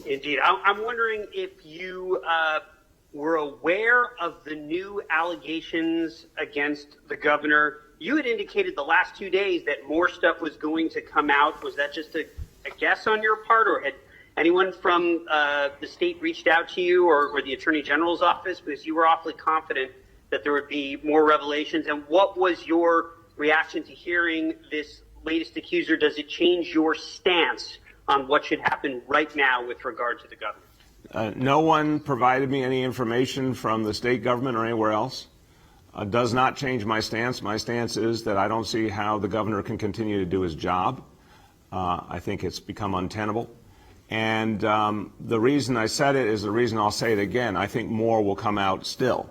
Indeed. I'm wondering if you were aware of the new allegations against the governor. You had indicated the last 2 days that more stuff was going to come out. Was that just a guess on your part, or had anyone from the state reached out to you or the Attorney General's office? Because you were awfully confident that there would be more revelations. And what was your reaction to hearing this latest accuser? Does it change your stance on what should happen right now with regard to the governor? No one provided me any information from the state government or anywhere else. Does not change my stance. My stance is that I don't see how the governor can continue to do his job. I think it's become untenable. And the reason I said it is the reason I'll say it again. I think more will come out still.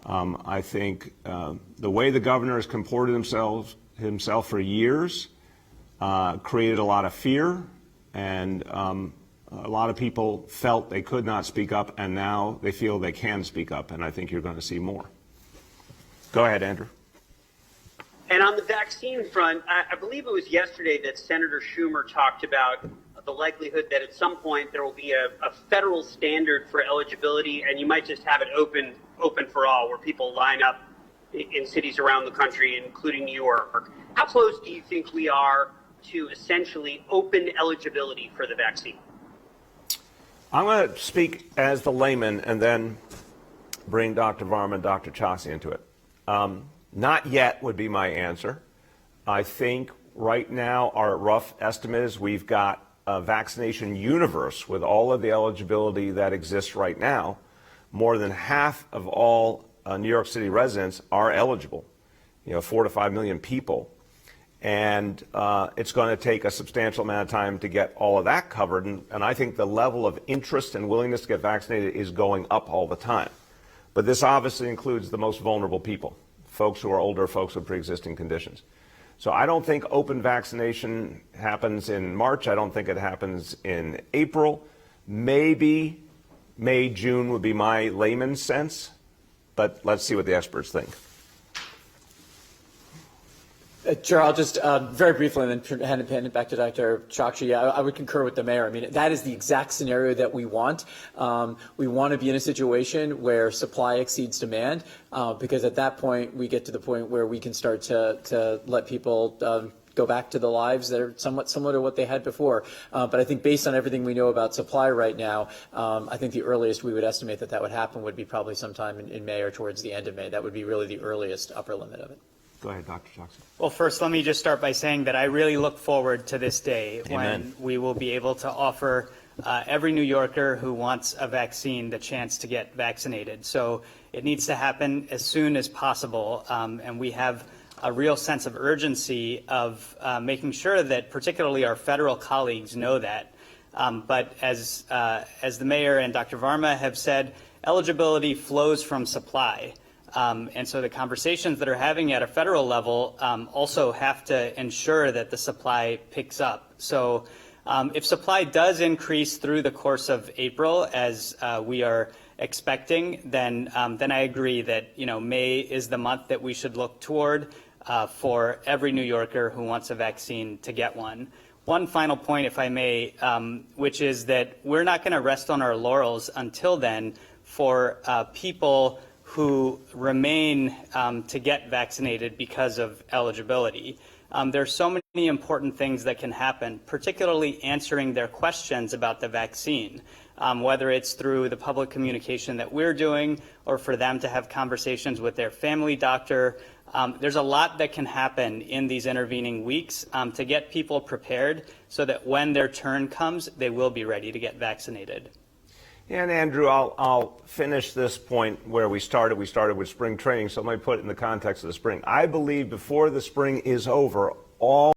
I think the way the governor has comported himself for years created a lot of fear, and a lot of people felt they could not speak up, and now they feel they can speak up, and I think you're going to see more. Go ahead, Andrew. And on the vaccine front, I believe it was yesterday that Senator Schumer talked about the likelihood that at some point there will be a federal standard for eligibility, and you might just have it open for all, where people line up in cities around the country, including New York. How close do you think we are to essentially open eligibility for the vaccine? I'm going to speak as the layman and then bring Dr. Varma and Dr. Chokshi into it. Not yet would be my answer. I think right now our rough estimate is we've got a vaccination universe with all of the eligibility that exists right now. More than half of all New York City residents are eligible, 4 to 5 million people. And it's going to take a substantial amount of time to get all of that covered. And I think the level of interest and willingness to get vaccinated is going up all the time. But this obviously includes the most vulnerable people, folks who are older, folks with pre-existing conditions. So I don't think open vaccination happens in March. I don't think it happens in April. Maybe May, June would be my layman's sense. But let's see what the experts think. Chair, I'll just very briefly and then hand it back to Dr. Chokshi. I would concur with the mayor. I mean, that is the exact scenario that we want. We want to be in a situation where supply exceeds demand, because at that point we get to the point where we can start to let people go back to the lives that are somewhat similar to what they had before. But I think based on everything we know about supply right now, I think the earliest we would estimate that would happen would be probably sometime in May or towards the end of May. That would be really the earliest upper limit of it. Go ahead, Dr. Chokshi. Well, first, let me just start by saying that I really look forward to this day when we will be able to offer every New Yorker who wants a vaccine the chance to get vaccinated. So it needs to happen as soon as possible, and we have a real sense of urgency of making sure that particularly our federal colleagues know that. But as the mayor and Dr. Varma have said, eligibility flows from supply. And so the conversations that are having at a federal level also have to ensure that the supply picks up. So if supply does increase through the course of April, as we are expecting, then I agree that May is the month that we should look toward for every New Yorker who wants a vaccine to get one. One final point, if I may, which is that we're not going to rest on our laurels until then for people who remain to get vaccinated because of eligibility. There are so many important things that can happen, particularly answering their questions about the vaccine, whether it's through the public communication that we're doing or for them to have conversations with their family doctor. There's a lot that can happen in these intervening weeks to get people prepared so that when their turn comes, they will be ready to get vaccinated. And Andrew, I'll finish this point where we started. We started with spring training, so let me put it in the context of the spring. I believe before the spring is over, all